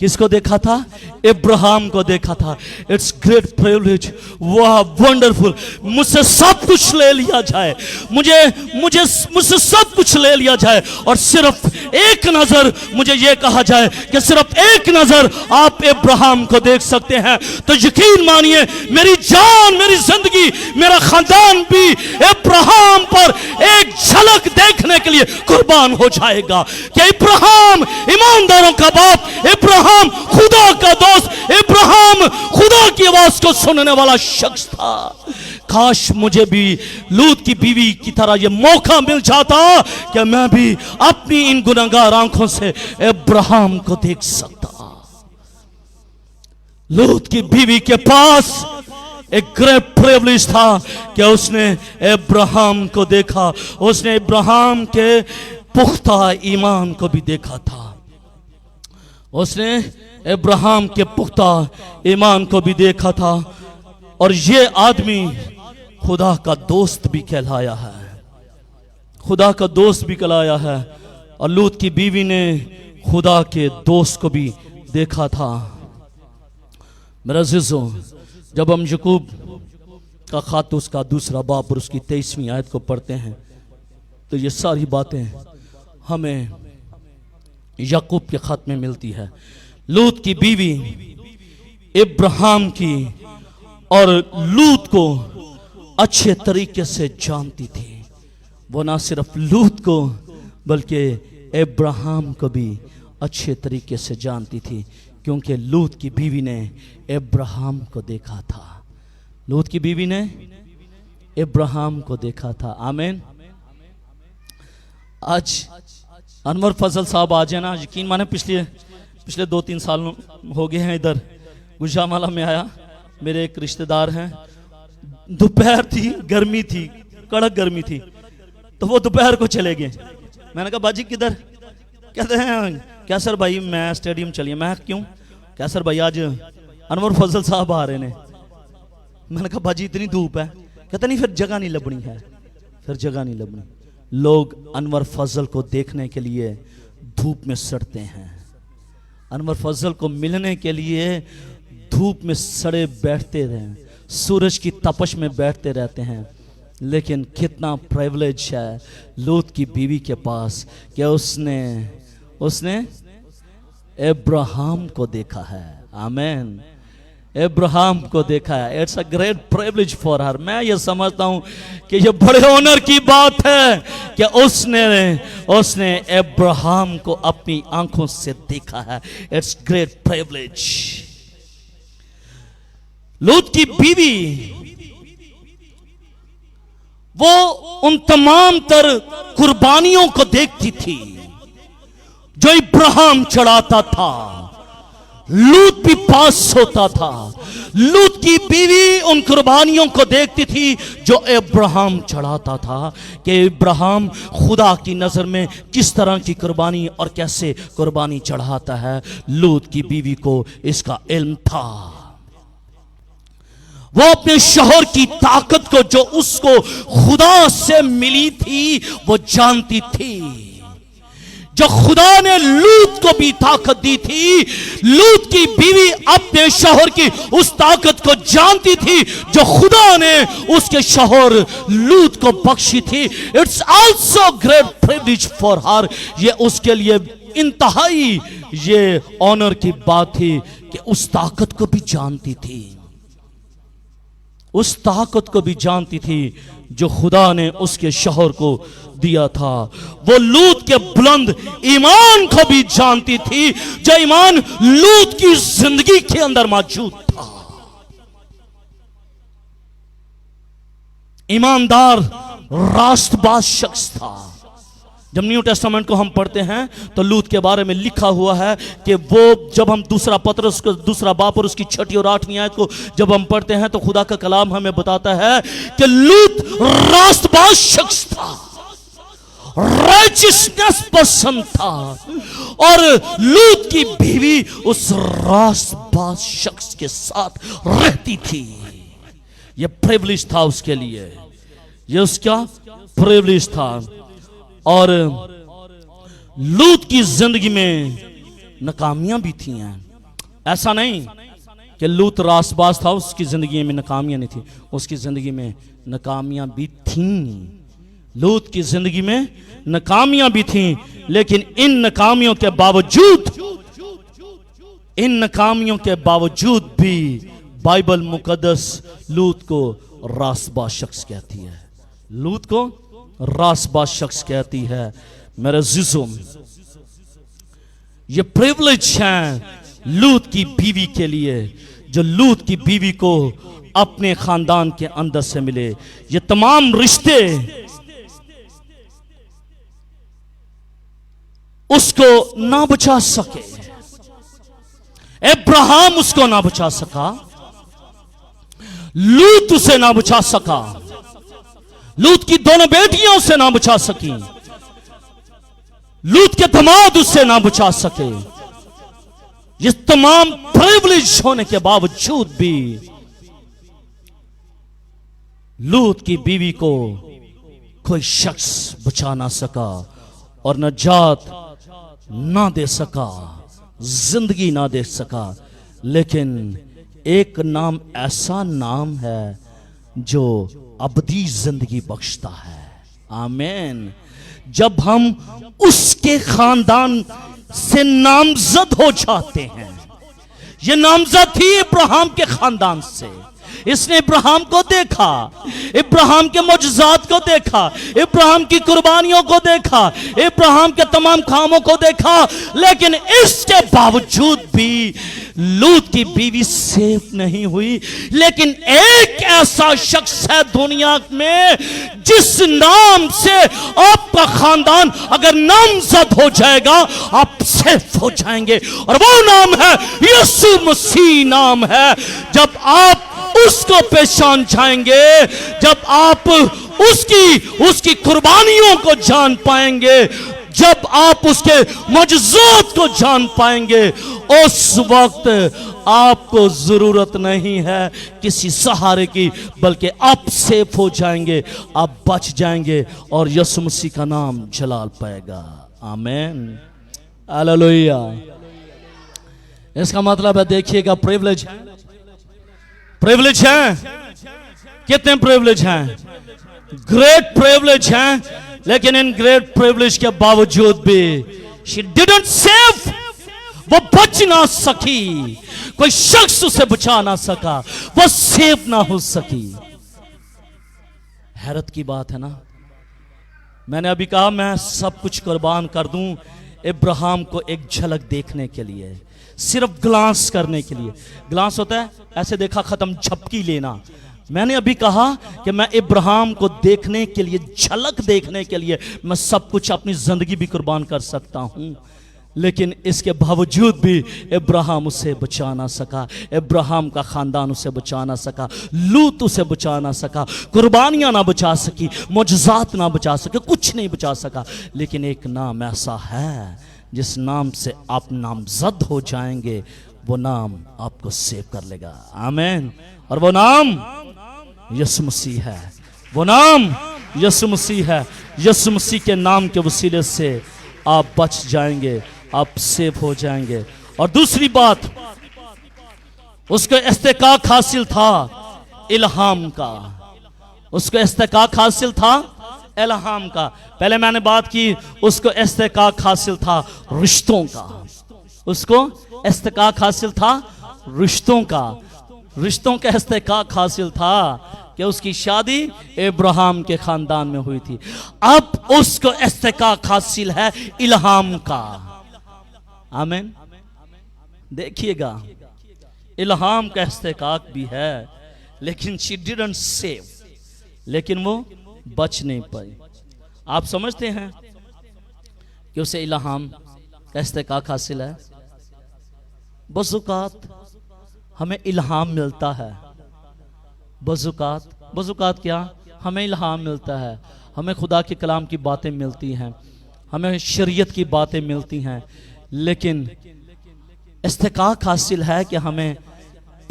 किसको देखा था? अब्राहम को देखा था। इट्स ग्रेट प्रिविलेज, वाह वंडरफुल। मुझसे सब कुछ ले लिया जाए, मुझसे सब कुछ ले लिया जाए, और सिर्फ एक नजर मुझे ये कहा जाए कि सिर्फ एक नजर आप अब्राहम को देख सकते हैं, तो यकीन मानिए मेरी जान, मेरी जिंदगी, मेरा खानदान भी अब्राहम पर एक झलक देखने के लिए कुर्बान हो जाएगा कि अब्राहम ईमानदारों का बाप, अब्राहम खुदा का दोस्त, अब्राहम खुदा की आवाज को सुनने वाला शख्स था। काश मुझे भी लूत की बीवी की तरह यह मौका मिल जाता कि मैं भी अपनी इन गुनहगार आंखों से अब्राहम को देख सकता। लूत की बीवी के पास एक ग्रेट प्रिविलेज था कि उसने अब्राहम को देखा, उसने अब्राहम के पुख्ता ईमान को भी देखा था, उसने अब्राहम के पुख्ता ईमान को भी देखा था। और ये आदमी खुदा का दोस्त भी कहलाया है, खुदा का दोस्त भी कहलाया है। और लूत की बीवी ने खुदा के दोस्त को भी देखा था। मेरा अज़ीज़ों, जब हम याकूब का खत उसका दूसरा बाब और उसकी 23वीं आयत को पढ़ते हैं तो ये सारी बातें हमें याकूब के खत में मिलती है। लूत की बीवी अब्राहम की और लूत को अच्छे तरीके से जानती थी। वो ना सिर्फ लूत को बल्कि अब्राहम को भी अच्छे तरीके से जानती थी, क्योंकि लूत की बीवी ने अब्राहम को देखा था। लूत की बीवी ने अब्राहम को देखा था। आमीन। आज अनवर फजल साहब आ जाए ना, यकीन माने पिछले 2-3 साल हो गए हैं इधर गुजरामाला में आया। मेरे एक रिश्तेदार हैं, दोपहर थी, गर्मी थी, कड़क गर्मी थी, तो वो दोपहर को चले गए। मैंने कहा बाजी किधर? कहते हैं क्या सर भाई मैं स्टेडियम चलिए। मैं क्यों? क्या सर भाई आज अनवर फजल साहब आ रहे ने। मैंने कहा बाजी इतनी धूप है। कहते नहीं फिर जगह नहीं लबनी है, फिर जगह नहीं लबनी। लोग अनवर फजल को देखने के लिए धूप में सड़ते हैं। انور فضل کو ملنے کے لیے دھوپ میں سڑے بیٹھتے رہے، سورج کی تپش میں بیٹھتے رہتے ہیں، لیکن کتنا پریولیج ہے لوط کی بیوی کے پاس کہ اس نے ابراہیم کو دیکھا ہے۔ آمین، ابراہیم کو دیکھا ہے۔ It's a great privilege for her. میں یہ سمجھتا ہوں کہ یہ بڑے آنر کی بات ہے کہ اس نے ابراہیم کو اپنی آنکھوں سے دیکھا ہے۔ It's great privilege. لوط کی بیوی وہ ان تمام تر قربانیوں کو دیکھتی تھی جو ابراہیم چڑھاتا تھا، لوط بھی پاس ہوتا تھا۔ لوط کی بیوی ان قربانیوں کو دیکھتی تھی جو ابراہیم چڑھاتا تھا کہ ابراہیم خدا کی نظر میں کس طرح کی قربانی اور کیسے قربانی چڑھاتا ہے۔ لوط کی بیوی کو اس کا علم تھا۔ وہ اپنے شوہر کی طاقت کو جو اس کو خدا سے ملی تھی وہ جانتی تھی۔ جو خدا نے لوط کو بھی طاقت دی تھی، لوط کی بیوی اپنے شوہر کی اس طاقت کو جانتی تھی جو خدا نے اس کے شوہر لوط کو بخشی تھی۔ It's also great privilege for her۔ یہ اس کے لیے انتہائی یہ آنر کی بات تھی کہ اس طاقت کو بھی جانتی تھی، اس طاقت کو بھی جانتی تھی جو خدا نے اس کے شوہر کو دیا تھا۔ وہ لوط کے بلند ایمان کو بھی جانتی تھی جو ایمان لوط کی زندگی کے اندر موجود تھا۔ ایماندار راست باز شخص تھا۔ جب نیو ٹیسٹامنٹ کو ہم پڑھتے ہیں تو لوط کے بارے میں لکھا ہوا ہے کہ وہ جب ہم دوسرا پطرس کو دوسرا باب اور اس کی 6 اور 8 آیت کو جب ہم پڑھتے ہیں تو خدا کا کلام ہمیں بتاتا ہے کہ لوط راست باز شخص تھا، رائچسنس پسند تھا، اور لوط کی بیوی اس راست باز شخص کے ساتھ رہتی تھی۔ یہ پریولیج تھا اس کے لیے، یہ اس کا پریولیج تھا۔ اور لوط کی زندگی میں ناکامیاں بھی تھیں۔ ایسا نہیں کہ لوط راست باز تھا، اس کی زندگی میں ناکامیاں نہیں تھیں، اس کی زندگی میں ناکامیاں بھی تھیں۔ لوط کی زندگی میں ناکامیاں بھی تھیں، لیکن ان ناکامیوں کے باوجود بھی بائبل مقدس لوط کو راست باز شخص کہتی ہے۔ لوط کو راست باز شخص کہتی ہے۔ میرے عزیزوں، یہ پریولیج ہے لوط کی بیوی کے لیے، جو لوط کی بیوی کو اپنے خاندان کے اندر سے ملے۔ یہ تمام رشتے اس کو نہ بچا سکے، ابراہیم اس کو نہ بچا سکا، لوط اسے نہ بچا سکا، لوط کی دونوں بیٹیاں اسے نہ بچا سکیں، لوط کے داماد اسے نہ بچا سکے۔ یہ تمام پریولیج ہونے کے باوجود بھی لوط کی بیوی کو کوئی شخص بچا نہ سکا اور نجات نہ دے سکا، زندگی نہ دے سکا۔ لیکن ایک نام ایسا نام ہے جو ابدی زندگی بخشتا ہے۔ آمین۔ جب ہم اس کے خاندان سے نامزد ہو جاتے ہیں، یہ نامزد تھی ابراہیم کے خاندان سے۔ اس نے ابراہیم کو دیکھا، ابراہیم کے معجزات کو دیکھا، ابراہیم کی قربانیوں کو دیکھا، ابراہیم کے تمام کاموں کو دیکھا، لیکن اس کے باوجود بھی لوط کی بیوی سیف نہیں ہوئی۔ لیکن ایک ایسا شخص ہے دنیا میں جس نام سے آپ کا خاندان اگر نامزد ہو جائے گا آپ سیف ہو جائیں گے، اور وہ نام ہے یسوع مسیح نام ہے۔ جب آپ اس کو پہچان جائیں گے، جب آپ اس کی قربانیوں کو جان پائیں گے، جب آپ اس کے معجزات کو جان پائیں گے، اس وقت آپ کو ضرورت نہیں ہے کسی سہارے کی، بلکہ آپ سیف ہو جائیں گے، آپ بچ جائیں گے اور یسوع مسیح کا نام جلال پائے گا۔ آمین، ہاللویا، इसका मतलब है, देखिएगा, प्रिविलेज है, प्रिविलेज है, कितने प्रिविलेज हैं, ग्रेट प्रिविलेज हैं, लेकिन इन ग्रेट प्रिविलेज के बावजूद भी she didn't save, वो बच ना सकी, कोई शख्स उसे बचा ना सका, वो सेव ना हो सकी। हैरत की बात है ना। मैंने अभी कहा मैं सब कुछ कुर्बान कर दूं इब्राहिम को एक झलक देखने के लिए, सिर्फ ग्लांस करने के लिए। ग्लांस होता है ऐसे देखा खत्म, झपकी लेना। मैंने अभी कहा कि मैं इब्राहिम को देखने के लिए, झलक देखने के लिए मैं सब कुछ, अपनी जिंदगी भी कुर्बान कर सकता हूं, लेकिन इसके बावजूद भी इब्राहिम उसे बचा ना सका, इब्राहिम का खानदान उसे बचा ना सका, लूत उसे बचा ना सका, कुर्बानियां ना बचा सकी, मुजज़ात ना बचा सके, कुछ नहीं बचा सका। लेकिन एक नाम ऐसा है जिस नाम से आप नामजद हो जाएंगे, वो नाम आपको सेव कर लेगा। आमीन। और वो नाम यीशु मसीह है, वो नाम यीशु मसीह है। यीशु मसीह के नाम के वसीले से आप बच जाएंगे, आप सेव हो जाएंगे। और दूसरी बात, उसको इस्तिकाक हासिल था इल्हाम का, उसको इस्तिकाक हासिल था इल्हाम का। पहले मैंने बात की, उसको इस्तिकाक हासिल था रिश्तों का, उसको इस्तिकाक हासिल था रिश्तों का, रिश्तों का इस्तिकाक हासिल था कि उसकी शादी इब्राहिम के खानदान में हुई थी। अब उसको इस्तिकाक हासिल है इल्हाम का। आमीन। देखिएगा, इल्हाम का इस्तिकाक भी है, लेकिन शी डिडंट सेव, लेकिन वो बच नहीं पाई। आप समझते हैं कि उसे इल्हाम का इस्तिकाक हासिल है। बज़ुकात हमें इल्हाम मिलता है, बज़ुकात क्या, हमें इल्हाम मिलता है, हमें खुदा के कलाम की बातें मिलती हैं, हमें शरीयत की बातें मिलती हैं, लेकिन इस्तिकाक हासिल है कि हमें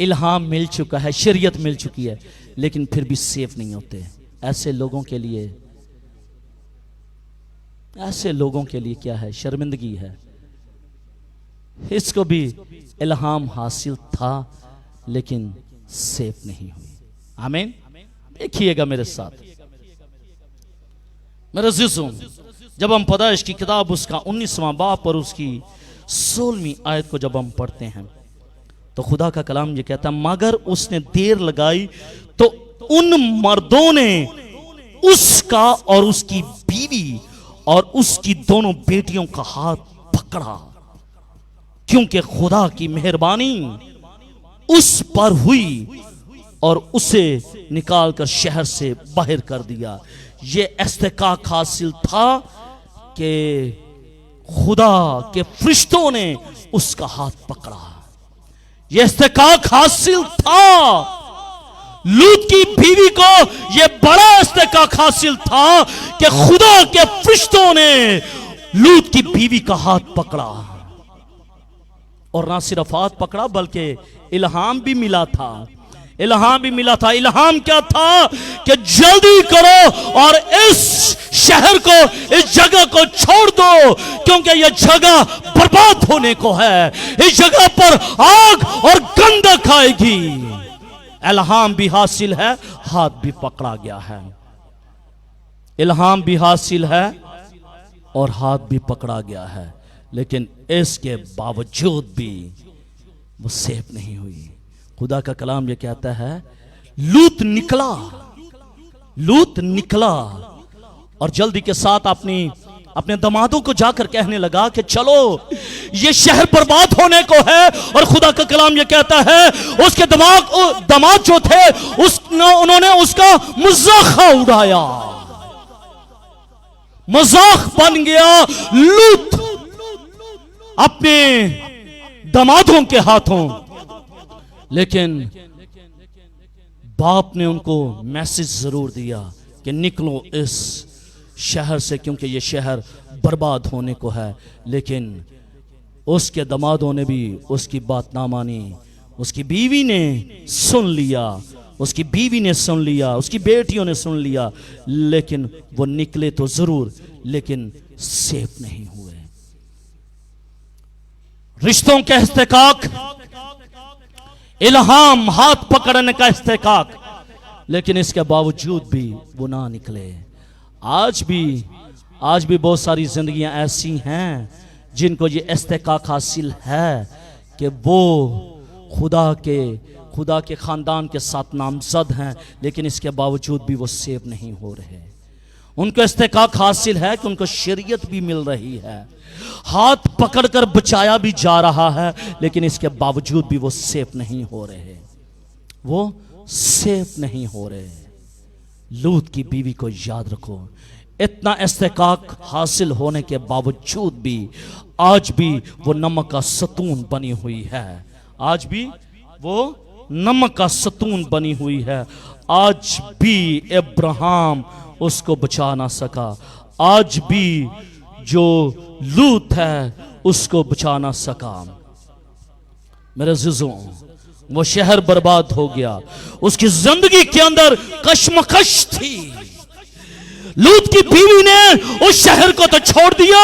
इल्हाम मिल चुका है, शरीयत मिल चुकी है, लेकिन फिर भी सेफ नहीं होते। ऐसे लोगों के लिए, ऐसे लोगों के लिए क्या है, शर्मिंदगी है। इसको भी इल्हाम हासिल था, लेकिन सेफ नहीं हुई। आमीन। देखिएगा मेरे साथ, मेरे अज़ीज़ों, जब हम पैदाइश की किताब उसका 19वां बाब और उसकी 16वीं आयत को जब हम पढ़ते हैं, तो खुदा का कलाम ये कहता है, मगर उसने देर लगाई तो उन मर्दों ने उसका और उसकी बीवी और उसकी दोनों बेटियों का हाथ पकड़ा, क्योंकि खुदा की मेहरबानी उस पर हुई और उसे निकालकर शहर से बाहर कर दिया। ये इस्तिकाक हासिल था कि खुदा के फरिश्तों ने उसका हाथ पकड़ा। ये इस्तिकाक हासिल था लूत की बीवी को, ये बड़ा इस्तिकाक हासिल था कि खुदा के फरिश्तों ने लूत की बीवी का हाथ पकड़ा। और ना सिर्फ हाथ पकड़ा, बल्कि इल्हाम भी मिला था, इल्हाम भी मिला था। इल्हाम क्या था कि जल्दी करो और इस शहर को, इस जगह को छोड़ दो, क्योंकि यह जगह बर्बाद होने को है, इस जगह पर आग और गंधक आएगी। इल्हाम भी हासिल है, हाथ भी पकड़ा गया है। इल्हाम भी हासिल है और हाथ भी पकड़ा गया है, लेकिन इसके बावजूद भी वो सेफ नहीं हुई। खुदा का कलाम ये कहता है, लूत निकला और जल्दी के साथ अपने दामादों को जाकर कहने लगा कि चलो, ये शहर बर्बाद होने को है। और खुदा का कलाम ये कहता है, उसके दामाद जो थे उन्होंने उसका मजाक उड़ाया, मजाक बन गया लूत अपने दामादों के हाथों। लेकिन बाप ने उनको मैसेज जरूर दिया कि निकलो इस शहर से, क्योंकि ये शहर बर्बाद होने को है। लेकिन उसके दामादों ने भी उसकी बात ना मानी। उसकी बीवी ने सुन लिया, उसकी बीवी ने सुन लिया, उसकी बेटियों ने सुन लिया, लेकिन वो निकले तो जरूर, लेकिन सेफ नहीं हुए। रिश्तों का इस्तेकाक, इल्हाम, हाथ पकड़ने का इस्तेकाक, लेकिन इसके बावजूद भी वो ना निकले। आज भी बहुत सारी जिंदगियां ऐसी हैं जिनको ये इस्तेकाक हासिल है कि वो खुदा के खानदान के साथ नामजद हैं, लेकिन इसके बावजूद भी वो सेव नहीं हो रहे। उनको इस्तेकाक हासिल है कि उनको शरीयत भी मिल रही है, हाथ पकड़कर बचाया भी जा रहा है, लेकिन इसके बावजूद भी वो सेफ नहीं हो रहे, वो सेफ नहीं हो रहे। लूत की बीवी को याद रखो, इतना इस्तेकाक हासिल होने के बावजूद भी आज भी वो नमक का सतून बनी हुई है। आज भी वो नमक का सतून बनी हुई है। आज भी अब्राहम उसको बचा ना सका। आज भी जो लूत है उसको बचा ना सका। मेरे अज़ीज़ों, वो शहर बर्बाद हो गया। उसकी जिंदगी के अंदर कश्मकश थी। लूत की बीवी ने उस शहर को तो छोड़ दिया,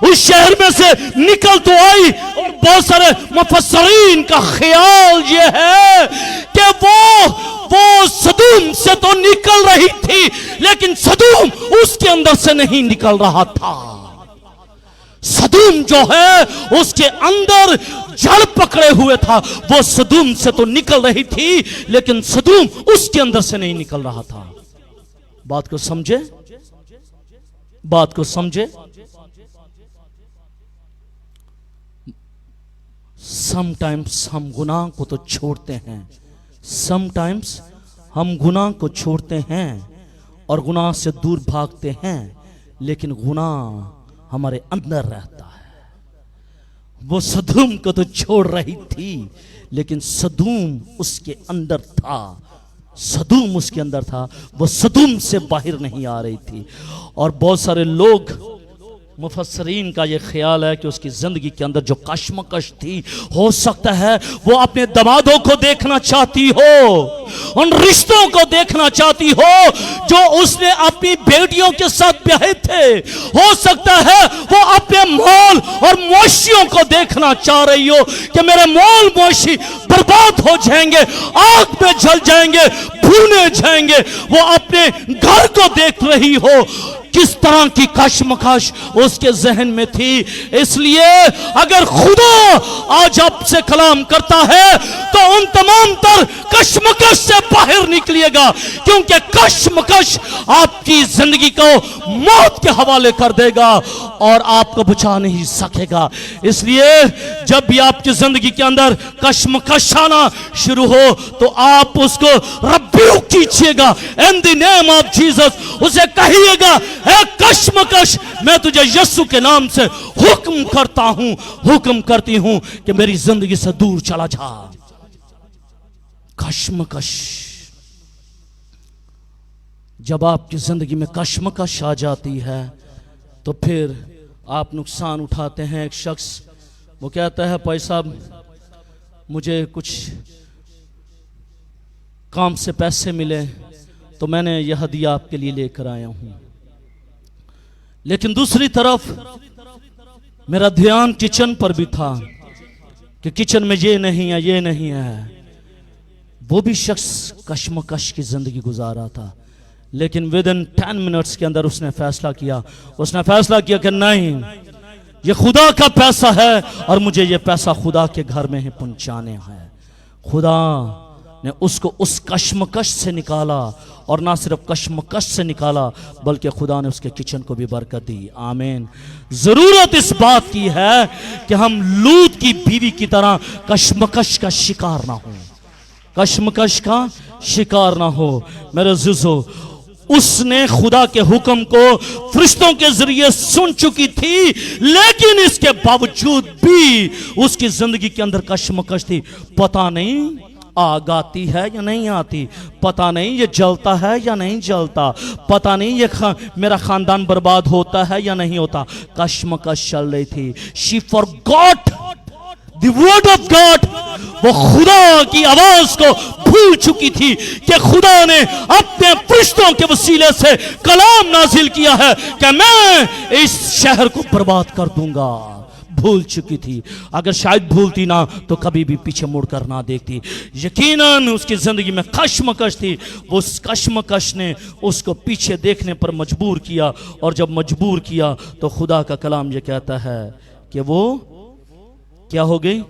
उस शहर में से निकल तो आई। और बहुत सारे मुफस्सिरीन का ख्याल ये है कि वो सदूम से तो निकल रही थी, लेकिन सदूम उसके अंदर से नहीं निकल रहा था। सदूम जो है उसके अंदर जड़ पकड़े हुए था। वो सदूम से तो निकल रही थी, लेकिन सदूम उसके अंदर से नहीं निकल रहा था। बात को समझे, बात को समझे। समटाइम्स हम गुनाह को तो छोड़ते हैं, समटाइम्स हम गुनाह को छोड़ते हैं और गुनाह से दूर भागते हैं, लेकिन गुनाह हमारे अंदर रहता है। वो सदूम को तो छोड़ रही थी, लेकिन सदूम उसके अंदर था। सदूम उसके अंदर था, वो सदूम से बाहर नहीं आ रही थी। और बहुत सारे लोग, मुफस्सरीन का ये ख्याल है कि उसकी जिंदगी के अंदर जो कश्मकश थी, हो सकता है वो अपने दमादों को देखना चाहती हो, उन रिश्तों को देखना चाहती हो जो उसने अपनी बेटियों के साथ ब्याहे थे। हो सकता है वो अपने मोल और मोशियों को देखना चाह रही हो कि मेरे मोल मोशी बर्बाद हो जाएंगे, आग में जल जाएंगे, भूने जाएंगे। वो अपने घर को देख रही हो, किस तरह की कश्मकश उसके जहन में थी। इसलिए अगर खुदा आज आपसे कलाम करता है तो उन तमाम तर कश्मकश से बाहर निकलिएगा, क्योंकि कश्मकश आपकी जिंदगी को मौत के हवाले कर देगा और आपको बचा नहीं सकेगा। इसलिए जब भी आपकी जिंदगी के अंदर कश्मकश आना शुरू हो तो आप उसको रिब्यूक कीजिएगा in the name of Jesus. उसे कहिएगा, ए कश्मकश, मैं तुझे यीशु के नाम से हुक्म करता हूं, हुक्म करती हूं कि मेरी जिंदगी से दूर चला जा। कश्मकश, जब आपकी जिंदगी में कश्मकश आ जाती है तो फिर आप नुकसान उठाते हैं। एक शख्स वो कहता है, भाई साहब मुझे कुछ काम से पैसे मिले तो मैंने यह हदिया आपके लिए लेकर आया हूं। लेकिन दूसरी तरफ मेरा ध्यान किचन पर भी था कि किचन में ये नहीं है, ये नहीं है। वो भी शख्स कश्मकश की जिंदगी गुजारा था, लेकिन विद इन 10 मिनट्स के अंदर उसने फैसला किया कि नहीं, ये खुदा का पैसा है और मुझे ये पैसा खुदा के घर में ही पहुंचाने है। खुदा ने उसको उस कश्मकश से निकाला, और ना सिर्फ कश्मकश से निकाला बल्कि खुदा ने उसके किचन को भी बरकत दी। आमीन। जरूरत इस बात की है कि हम लूत की बीवी की तरह कश्मकश का शिकार ना हो, कश्मकश का शिकार ना हो। मेरे अज़ीज़ों, उसने खुदा के हुक्म को फरिश्तों के जरिए सुन चुकी थी, लेकिन इसके बावजूद भी उसकी जिंदगी के अंदर कश्मकश थी। पता नहीं आग आती है या नहीं आती, पता नहीं ये जलता है या नहीं जलता, पता नहीं ये मेरा खानदान बर्बाद होता है या नहीं होता। कश्मकश चल रही थी। She forgot the word of God. वो खुदा की आवाज को भूल चुकी थी कि खुदा ने अपने फरिश्तों के वसीले से कलाम नाजिल किया है कि मैं इस शहर को बर्बाद कर दूंगा, भूल चुकी थी। अगर शायद भूलती ना तो कभी भी पीछे मुड़कर ना देखती। यकीनन उसकी जिंदगी में कश्मकश थी, वो उस कश्मकश ने उसको पीछे देखने पर मजबूर किया, और जब मजबूर किया तो खुदा का कलाम ये कहता है कि वो क्या हो गई,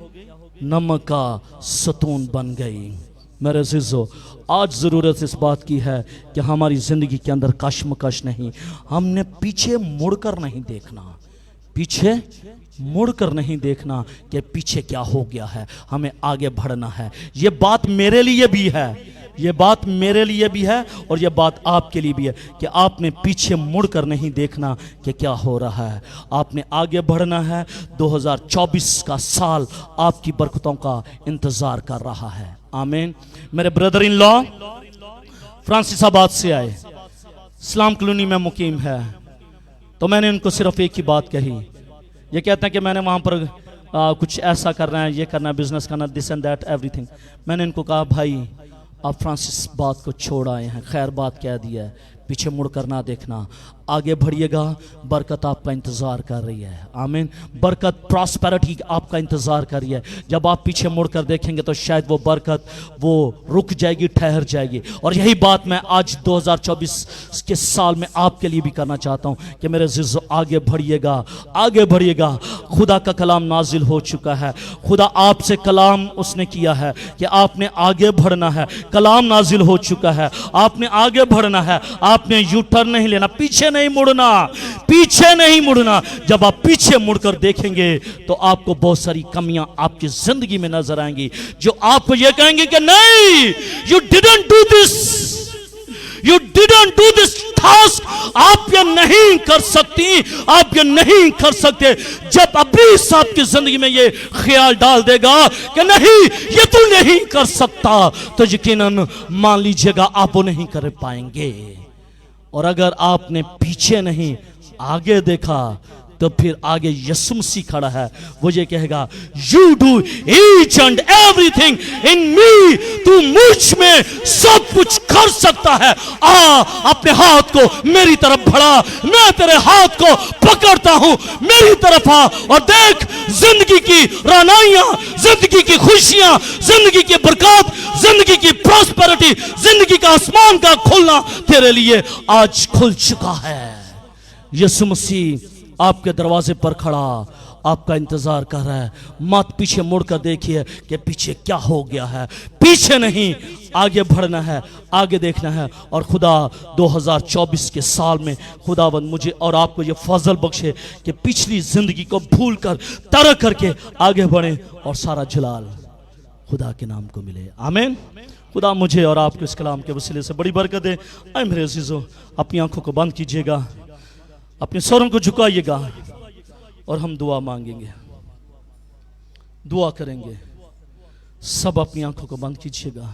नमक का सतून बन गई। मेरे अज़ीज़ों, आज ज़रूरत इस बात की है कि हमारी ज़िंदगी के अंदर कश्मकश नहीं, हमने पीछे मुड़कर नहीं देखना, पीछे मुड़कर नहीं देखना कि पीछे क्या हो गया है, हमें आगे बढ़ना है। ये बात मेरे लिए भी है, ये बात मेरे लिए भी है, और ये बात आपके लिए भी है कि आपने पीछे मुड़कर नहीं देखना कि क्या हो रहा है, आपने आगे बढ़ना है। 2024 का साल आपकी बरकतों का इंतज़ार कर रहा है। आमीन। मेरे ब्रदर इन लॉ फ्रांसिसाबाद से आए, इस्लाम कॉलोनी में मुकीम है, तो मैंने उनको सिर्फ एक ही बात कही। ये कहते हैं कि मैंने वहाँ पर कुछ ऐसा करना है, ये करना है, बिजनेस करना, दिस एंड दैट एवरीथिंग। मैंने इनको कहा भाई आप फ्रांसिस बात को छोड़ आए हैं, खैर बात कह दिया है, पीछे मुड़ कर ना देखना, आगे बढ़िएगा, बरकत आपका इंतज़ार कर रही है। आमीन। बरकत, प्रॉस्पेरिटी आपका इंतज़ार कर रही है। जब आप पीछे मुड़कर देखेंगे तो शायद वो बरकत वो रुक जाएगी, ठहर जाएगी। और यही बात मैं आज 2024 के साल में आपके लिए भी करना चाहता हूँ कि मेरे अज़ीज़ों आगे बढ़िएगा, आगे बढ़िएगा। खुदा का कलाम नाजिल हो चुका है, खुदा आपसे कलाम उसने किया है कि आपने आगे बढ़ना है। कलाम नाजिल हो चुका है, आपने आगे बढ़ना है, आपने यू टर्न नहीं लेना, पीछे नहीं मुड़ना, पीछे नहीं मुड़ना। जब आप पीछे मुड़कर देखेंगे तो आपको बहुत सारी कमियां आपकी जिंदगी में नजर आएंगी, जो आपको ये कहेंगे कि नहीं, you didn't do this, you didn't do this task, आप ये नहीं कर सकती, आप ये नहीं कर सकते। जब अब्लीस आपकी जिंदगी में ये ख्याल डाल देगा कि नहीं ये तू नहीं कर सकता, तो यकीनन मान लीजिएगा आप वो नहीं कर पाएंगे। और अगर आपने पीछे नहीं आगे देखा तो फिर आगे यीशु मसीह खड़ा है, वो ये कहेगा you do each and everything in me, तू मुझ में सब कुछ कर सकता है। अपने हाथ को मेरी तरफ बढ़ा, मैं तेरे हाथ को पकड़ता हूं, मेरी तरफ आ और देख जिंदगी की रानाइयां, जिंदगी की खुशियां, जिंदगी की बरकत, जिंदगी की प्रॉस्पेरिटी, जिंदगी का आसमान का खुलना तेरे लिए आज खुल चुका है। यीशु मसीह आपके दरवाजे पर खड़ा आपका इंतजार कर रहा है। मत पीछे मुड़कर देखिए कि पीछे क्या हो गया है, पीछे नहीं, आगे बढ़ना है, आगे देखना है। और खुदा 2024 के साल में खुदावंद मुझे और आपको ये फजल बख्शे कि पिछली जिंदगी को भूलकर तरक करके आगे बढ़े और सारा जलाल खुदा के नाम को मिले। आमीन। खुदा मुझे और आपको इस कलाम के वसीले से बड़ी बरकत दे। आए मेरे अजीजों, अपनी आंखों को बंद कीजिएगा, अपने सरों को झुकाइएगा और हम दुआ मांगेंगे, दुआ करेंगे। सब अपनी आंखों को बंद कीजिएगा,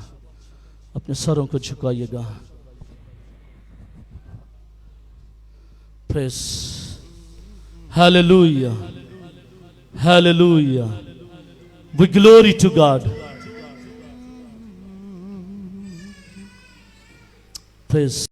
अपने सरों को झुकाइएगा। Praise, hallelujah, hallelujah, we glory to God. Press.